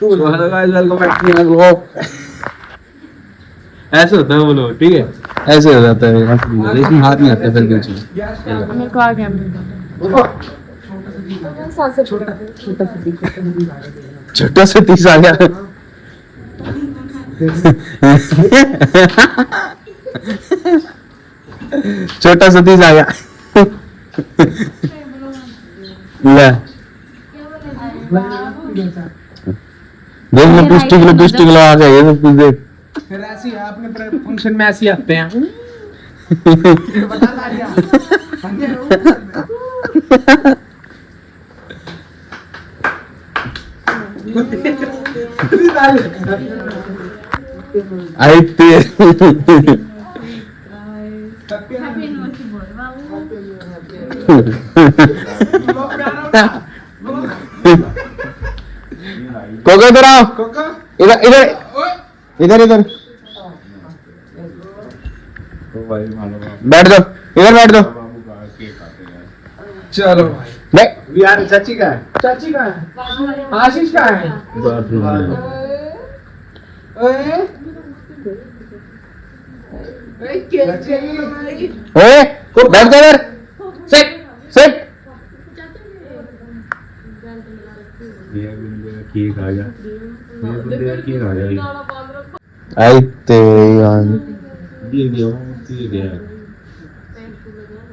Hello guys, welcome back to my vlog. ऐसे होता है वो लोग, ठीक है, ऐसे हो जाता है, लेकिन हाथ नहीं आते फिर बीच में। मैं कहा कैमरे छोटा सा 30 आ गया। छोटा सा 30 आ गया। ले देख, लिपस्टिक लगा के ये सब कुछ देख। फिर ऐसी आपने फंक्शन में ऐसी आते हैं। आइते कोको इधर आओ, इधर इधर इधर इधर बैठ जाओ, इधर बैठ जाओ। चलो भाई, नहीं यार चाची का है, चाची का है, आशीष का है। ओए बैठ जा इधर, सिट सिट। केक आ गया, केक आ गया, आइते यार ये गया, ये गया।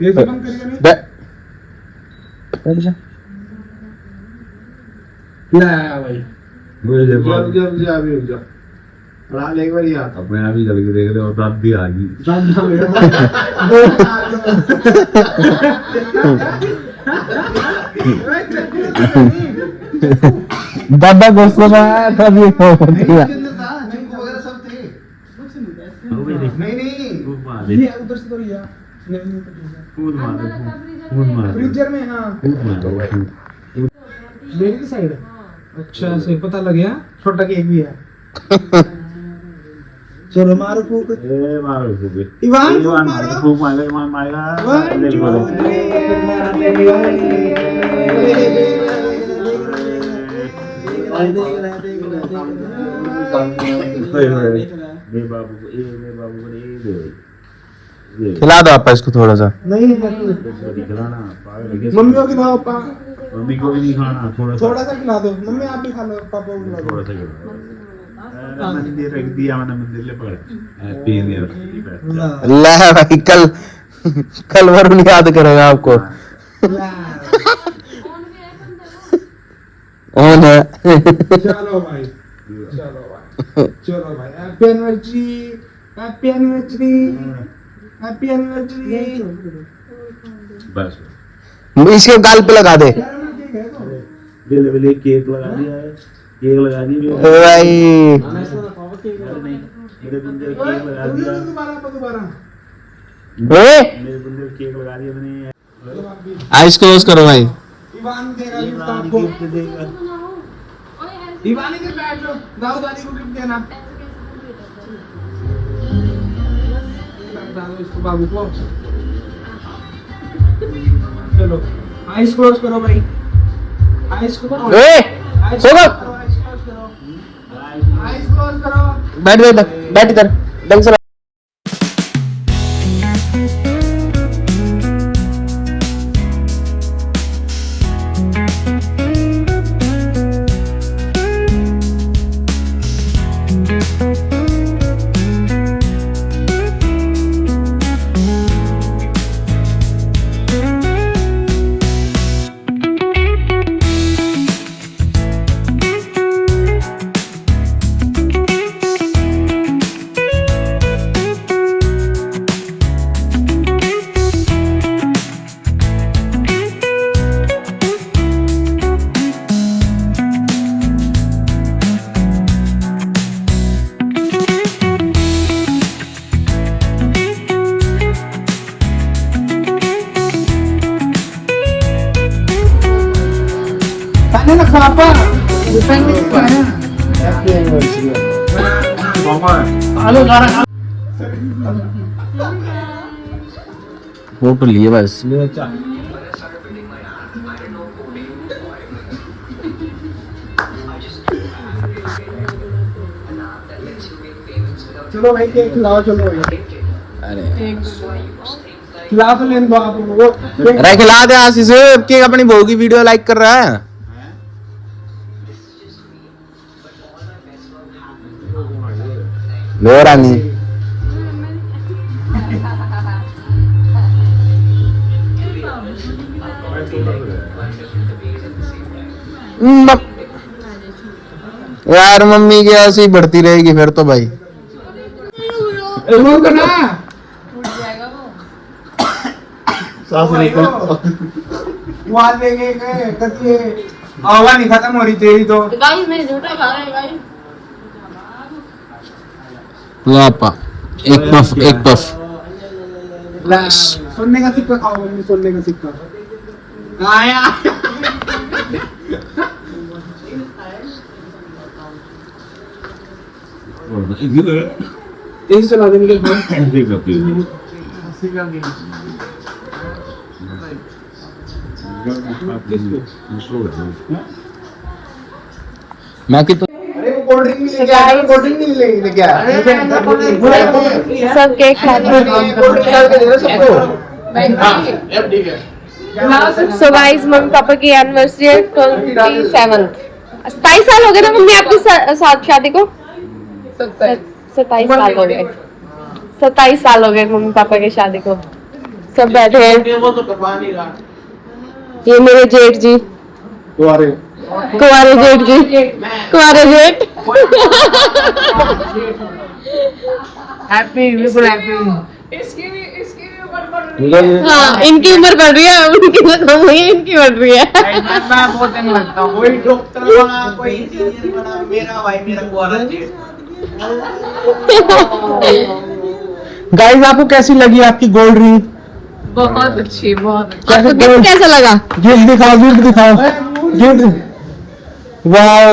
ये तो बंद करिए नहीं। बैठ जा। ले भाई, मुझे रुक जा अभी रुक जा। और एक बार याद अपने आप ही चल के देख रहे हो, दाद भी आ गई। दादा गुस्सा में आया था भी हो गया। नहीं ये ये उधर से तो लिया। नहीं कूद मारो, कूद मारो, फ्रीजर में, हाँ कूद मारो। मेरी साइड। अच्छा से पता लग गया, छोटा केक भी है। चलो मारो फूक। ए मारो फूक, इवान फूक इवान मारो। फूक मारेगा, इवान मारेगा। 1 2 मेरे बाबू को, मेरे बाबू को दे। खिला दो आप इसको थोड़ा सा। नहीं खिलाना, पागल है क्या? मम्मी को खिलाओ, मम्मी को भी नहीं खाना, थोड़ा सा खिला दो। मम्मी आप भी खा लो, पापा को खिला थोड़ा दो। सा खिलाओ। मंदिर रख दिया, मैंने मंदिर ले पकड़ हैप्पी न्यू ईयर। ले भाई, कल वरुण याद करेगा आपको। ओन है। चलो भाई, चलो भाई, चलो भाई। Happy anniversary, happy anniversary, happy anniversary. बस इसके गाल पे लगा दे बेले बेले केक लगा दिया है, केक लगा दिया भाई। मेरे बंदे को केक लगा दिया, दोबारा मेरे बंदे को केक लगा दिया मैंने। आइस क्लोज करो भाई। इवान देगा गिफ्ट इवान आपको। गिफ्ट देगा। इवान इधर बैठ लो, दाऊद दादी को गिफ्ट देना। डालो इसको बाबू को। चलो आइस क्लोज करो भाई, आइस को ए सोगा आइस क्लोज करो। बैठ इधर, बैठ इधर ढंग से। Tanya nak siapa? Bukan ni mana? Happy anniversary पापा। Halo sekarang. फोटो लिए बस। चलो भाई केक खिलाओ, चलो भाई अरे खिला तो लेने दो आप वो अरे खिला दे आशीष, केक अपनी बहू की वीडियो लाइक कर रहा है। लो रानी यार मम्मी की ऐसी ही बढ़ती रहेगी फिर तो भाई। रोक ना सांस निकल वहां लेके गए कतिए आवाज नहीं खत्म हो रही तेरी तो। गाइस मैं झूठा खा रहा है गाइस। लापा एक पफ सुनने का सिक्का खाओ मम्मी, सुनने का सिक्का आया। तेजी चला देने के मैं कि तो अरे वो कोल्ड ड्रिंक भी लेके आया, कोल्ड ड्रिंक नहीं लेके आया। सब केक खाते हैं। कोल्ड ड्रिंक डाल के दे रहा सबको। सो गाइस मम्मी पापा की एनिवर्सरी है 27। 27 साल हो गए ना मम्मी आपकी साथ शादी को? 27 साल हो गए। 27 साल हो गए मम्मी पापा की शादी को। सब बैठे हैं। ये मेरे जेठ जी, कुंवारे जेठ जी, कुंवारे जेठ। हैप्पी बिल्कुल हैप्पी। हाँ इनकी उम्र बढ़ रही है, उनकी तो कम हुई है, इनकी बढ़ रही है। मैं बहुत दिन लगता हूँ, कोई डॉक्टर बना, कोई इंजीनियर बना, मेरा भाई मेरा कुंवारा जेठ। गाइस आपको कैसी लगी आपकी गोल्ड रिंग? बहुत अच्छी, बहुत अच्छी। कैसे आपको गिफ्ट कैसा लगा? गिफ्ट दिखाओ, गिफ्ट दिखाओ, gift. Wow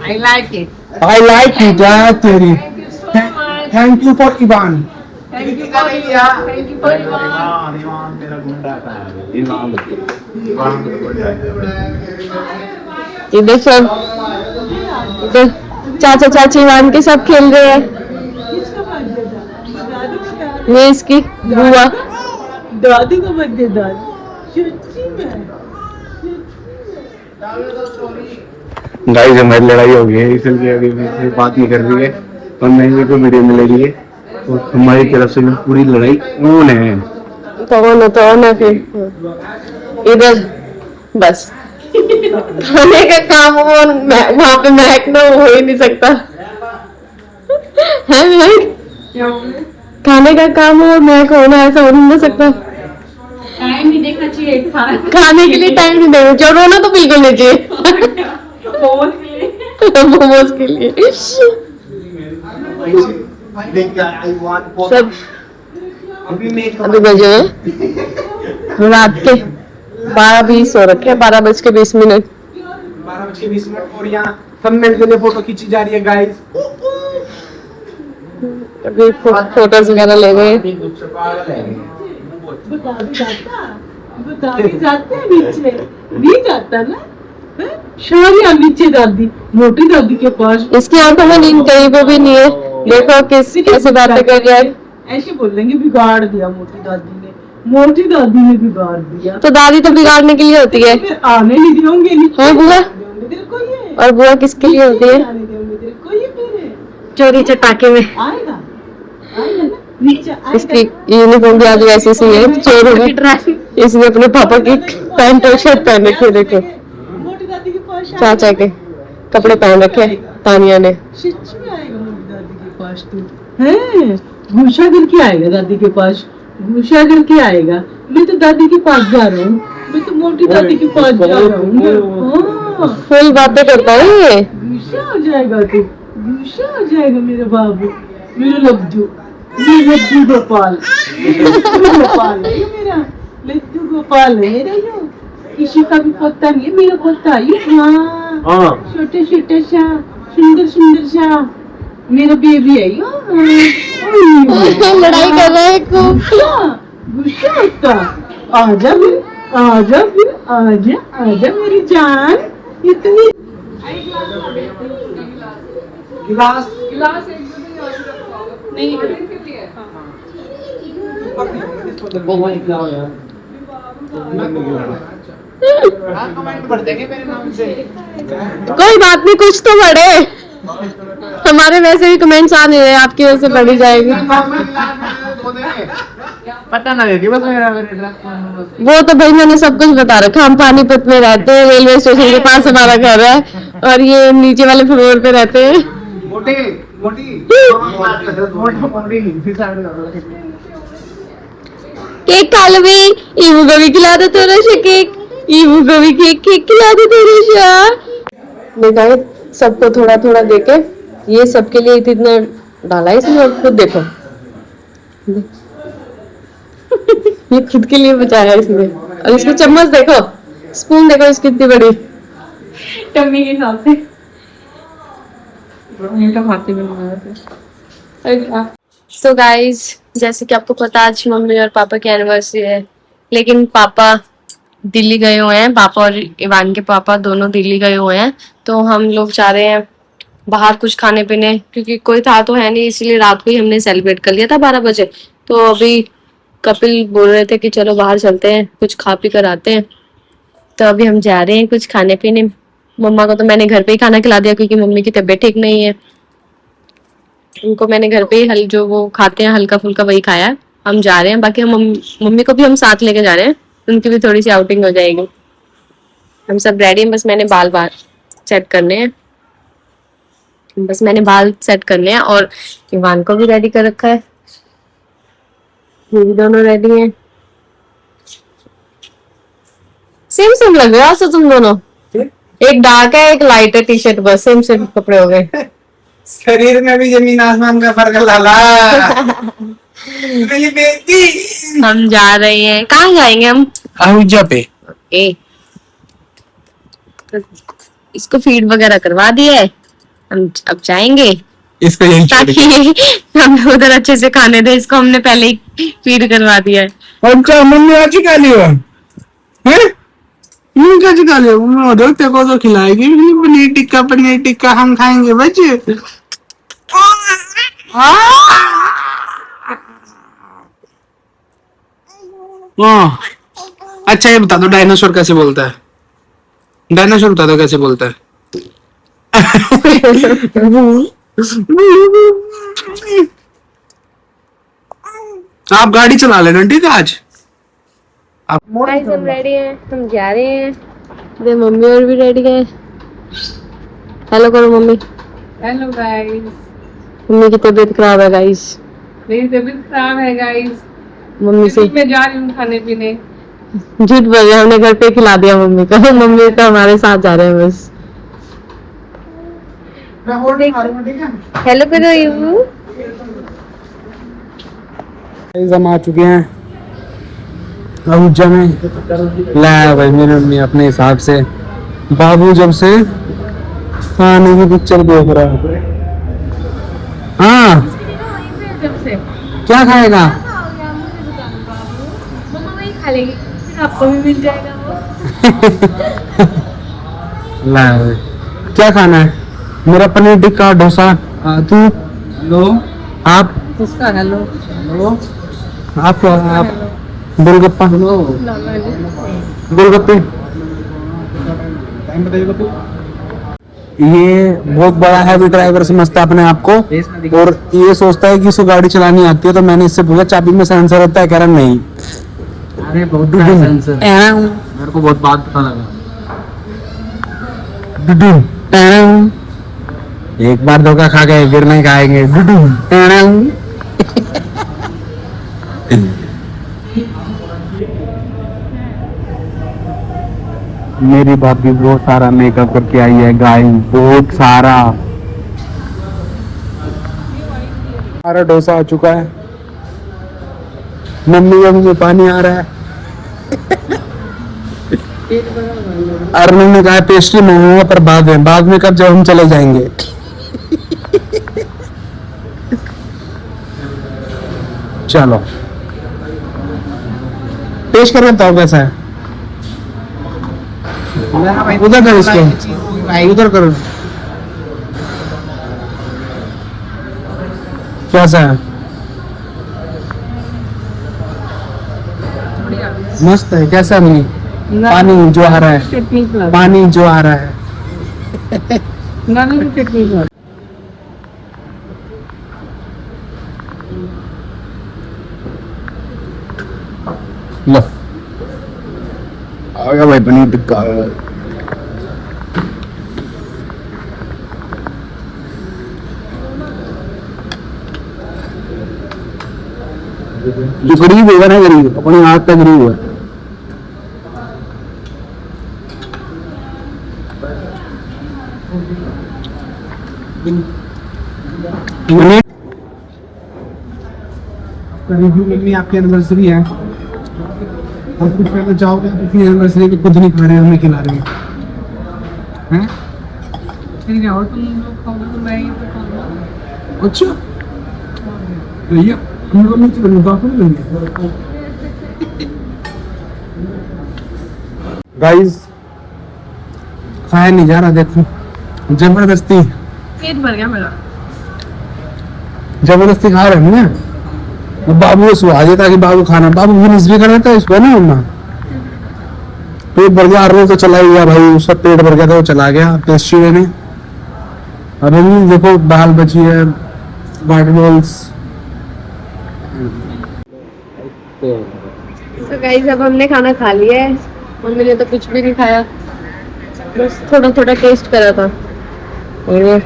I like it. I like it यार तेरी। थैंक यू फॉर इवान। थैंक यू फॉर ईमान मेरा गुंडा था ईमान इधर सब इधर चाचा चाची मान के सब खेल रहे हैं। ये इसकी बुआ, दादी को बर्थडे दादी। गाइस हमारी लड़ाई हो गई है, इसलिए अभी मैं बात नहीं कर रही है और नहीं मेरे को वीडियो मिलेगी और हमारी तरफ से पूरी लड़ाई ऑन है। तो ऑन है फिर। इधर बस खाने का काम वहाँ पे महक ना हो ही नहीं सकता है महक। खाने का काम हो महक होना ऐसा हो नहीं सकता। टाइम नहीं देखना चाहिए खाने के लिए टाइम नहीं देना, जो रोना तो बिल्कुल नहीं चाहिए। मोमोज के लिए सब अभी बजे हैं रात के 12:20 हो रखे हैं, 12:20 और यहाँ थंबनेल के लिए फोटो खींची जा रही है गाइस। अभी फोटोज वगैरह ले गए। दादी जाते हैं नीचे, नहीं जाता ना शारिया नीचे दादी, मोटी दादी के पास। इसकी आंखों में नींद कहीं पे भी नहीं है। देखो कैसे बातें कर रहा है। ऐसे बोलेंगे बिगाड़ दिया मोटी दादी ने, मोटी दादी ने बिगाड़ दिया। तो दादी तो बिगाड़ने के लिए होती है। फिर आने नहीं देंगे नीचे। हाँ बुआ, तेरे को ये और बुआ किसके लिए होती है? आने देंगे तेरे को ये फिर चोरी चटाके में आएगा, आएगा ना नीचे आएगा। इसकी यूनिफॉर्म भी आज वैसी सी है, चोर हो गई। इसने अपने पापा की पैंट और शर्ट पहन रखी है। देखो मोटी दादी के पास चाचा के कपड़े पहन रखे तानिया ने। सच में आएगा मोटी दादी के पास तो हैं, घूसा करके आएगा दादी के पास, घूसा करके आएगा। मैं तो दादी के पास जा रहा हूँ, मैं तो मोटी दादी के पास जा रहा हूँ। फुल बातें करता है ये। घूसा हो जाएगा तू, घूसा हो जाएगा मेरा बाबू, मेरा लड्डू, मेरा लड्डू गोपाल, लड्डू गोपाल है ये मेरा, लड्डू गोपाल है मेरा। यो किसी का भी पोता नहीं है, मेरा पोता है। हाँ छोटे छोटे सा सुंदर सुंदर सा मेरा बेबी है यो। लड़ाई कर रहा है खूब। गुस्सा होता, आजा फिर, आजा फिर, आजा आजा मेरी जान। इतनी गिलास गिलास कोई बात नहीं, कुछ तो बढ़े। हमारे वैसे भी कमेंट्स आ नहीं रहे, आपकी वजह से बढ़ी जाएगी। पता ना लगे बस मेरा वो तो भाई मैंने सब कुछ बता रखा। हम पानीपत में रहते हैं, रेलवे स्टेशन के पास हमारा घर है, और ये नीचे वाले फ्लोर पे रहते हैं। मोटी मोटी केक खा लो भाई, ईमू को भी खिला दो थोड़ा सा केक, ईमू को भी केक केक खिला दो थोड़ा सा। देखा सबको थोड़ा थोड़ा देके, ये सबके लिए इतना डाला है इसमें, और खुद देखो ये खुद के लिए बचाया इसने। और इसकी चम्मच देखो, स्पून देखो इसकी कितनी बड़ी, टम्मी के हिसाब से। तो गाइज, जैसे कि आपको पता आज मम्मी और पापा की एनिवर्सरी है, लेकिन पापा दिल्ली गए हुए हैं। पापा और इवान के पापा दोनों दिल्ली गए हुए हैं, तो हम लोग चाह रहे हैं बाहर कुछ खाने पीने, क्योंकि कोई था तो है नहीं, इसलिए रात को ही हमने सेलिब्रेट कर लिया था 12 बजे। तो अभी कपिल बोल रहे थे कि चलो बाहर चलते हैं, कुछ खा पी कर आते हैं। तो अभी हम जा रहे हैं कुछ खाने पीने। मम्मा को तो मैंने घर पे ही खाना खिला दिया, क्योंकि मम्मी की तबीयत ठीक नहीं है। उनको मैंने घर पे ही जो वो खाते हैं हल्का फुल्का वही खाया है। हम जा रहे हैं, बाकी हम मम्मी को भी हम साथ लेके जा रहे हैं, उनकी भी थोड़ी सी आउटिंग हो जाएगी। हम सब रेडी हैं, बस मैंने बाल सेट करने हैं, और इवान को भी रेडी कर रखा है। ये भी दोनों रेडी हैं। सेम सेम लग रहा है तो तुम दोनों, एक डार्क है एक लाइट है टी शर्ट, बस सेम सेम कपड़े हो गए। शरीर में भी जमीन आसमान का फर्क लाला। मेरी बेटी। हम जा रहे हैं, कहाँ जाएंगे हम? आहूजा पे। ए, इसको फीड वगैरह करवा दिया है, हम अब जाएंगे इसको यही ताकि हमें उधर अच्छे से खाने दे। इसको हमने पहले ही फीड करवा दिया है। अच्छा मम्मी आज खा लियो हैं? मम्मी क्या खा लियो? मम्मी उधर तेरे को तो खिलाएगी भी पनीर टिक्का हम खाएंगे बच्चे। हाँ, अच्छा ये बता दो डायनासोर कैसे बोलता है? डायनासोर बता दो कैसे बोलता है? आप गाड़ी चला लेना ठीक है आज। गाइस हम रेडी हैं, हम जा रहे हैं। दे मम्मी और भी रेडी है। हेलो करो मम्मी। हेलो गाइस, मम्मी की तबीयत खराब है गाइस। मेरी तबीयत खराब है गाइस, मम्मी से मैं जा रही हूँ खाने पीने। झूठ बोल रहे, हमने घर पे खिला दिया मम्मी को। मम्मी तो हमारे साथ जा रहे हैं बस। हेलो करो यू। हम आ चुके हैं आहूजा में। लाया भाई मेरी मम्मी अपने हिसाब से, बाबू जब से खाने की पिक्चर देख रहा है। हाँ क्या खाएगा? मम्मा वही खा लेगी, फिर आपको भी मिल जाएगा वो। लाया भाई क्या खाना है? मेरा पनीर टिक्का डोसा। तू? हेलो आप? उसका हेलो आप गोलगप्पा गोलगप्पे। ये बहुत बड़ा हैवी ड्राइवर समझता है अपने आप को, और ये सोचता है कि इसको गाड़ी चलानी आती है। तो मैंने इससे पूछा चाबी में सेंसर होता है, कह रहा नहीं। अरे बहुत सेंसर मेरे को बहुत बात पता लगा। एक बार धोखा खा गए फिर नहीं खाएंगे। मेरी भाभी बहुत सारा मेकअप करके आई है गाइस, बहुत सारा। हमारा डोसा आ चुका है। मम्मी का मुंह में पानी आ रहा है। अरुण ने कहा पेस्ट्री मंगाऊंगा पर बाद में कब, जब हम चले जाएंगे। चलो टेस्ट करके बताओ कैसा है। उधर कर इसको, उधर करो कैसा है। मस्त है। कैसा नहीं? पानी जो आ रहा है, पानी जो आ रहा है। लो आ गया भाई पनीर टिक्का। जो गरीब होगा ना, गरीब अपनी आँख का गरीब है। रिव्यू मम्मी आपकी एनिवर्सरी है, और कुछ कहना चाहोगे? अपनी एनिवर्सरी पे खुद नहीं खा रहे, हमें खिला रहे हैं? और तुम लोग खाओगे तो मैं ये खाऊंगा। अच्छा भैया हम लोग नीचे बनूंगा, आपको नहीं बनूंगा। गाइस खाया नहीं जा रहा, देखो जबरदस्ती, पेट भर गया मेरा। जबरदस्ती खा रहे हैं ना। वो बाबू को सुहा देता कि बाबू खाना, बाबू फिनिश भी कर देता इसको ना मम्मा। पेट भर गया, रोज तो चला ही गया भाई, उसका पेट भर गया था, वो चला गया पेस्ट्री लेने। अभी देखो दाल बची है, वाटर बॉल्स। तो गाइस अब हमने खाना खा लिया है, मम्मी ने तो कुछ भी नहीं खाया, बस थोड़ा थोड़ा टेस्ट करा था। और ये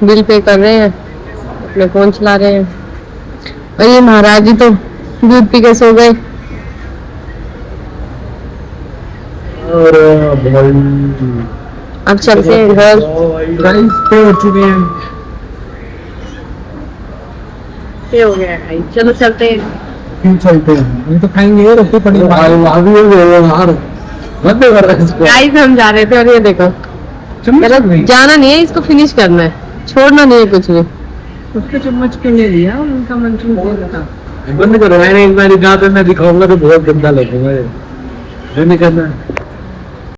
बिल पे कर रहे हैं, अपने फोन चला रहे हैं। और ये महाराज जी तो दूध पी के सो गए। अब चलते हैं घर। गाइस पहुंच चुके हैं। ये हो गया है, चलो चलते हैं। क्यों चलते हैं? ये तो खाएंगे रोटी पड़ी यार, बंद कर रहे हैं इसको। गाइस हम जा रहे थे और ये देखो, मतलब जाना नहीं है, इसको फिनिश करना है, छोड़ना नहीं है कुछ भी। उसका चम्मच क्यों ले लिया? उनका मंचूर दे रहा। बंद करो, मैंने एक बार जहाँ पे मैं दिखाऊंगा तो बहुत गंदा लगेगा। नहीं करना।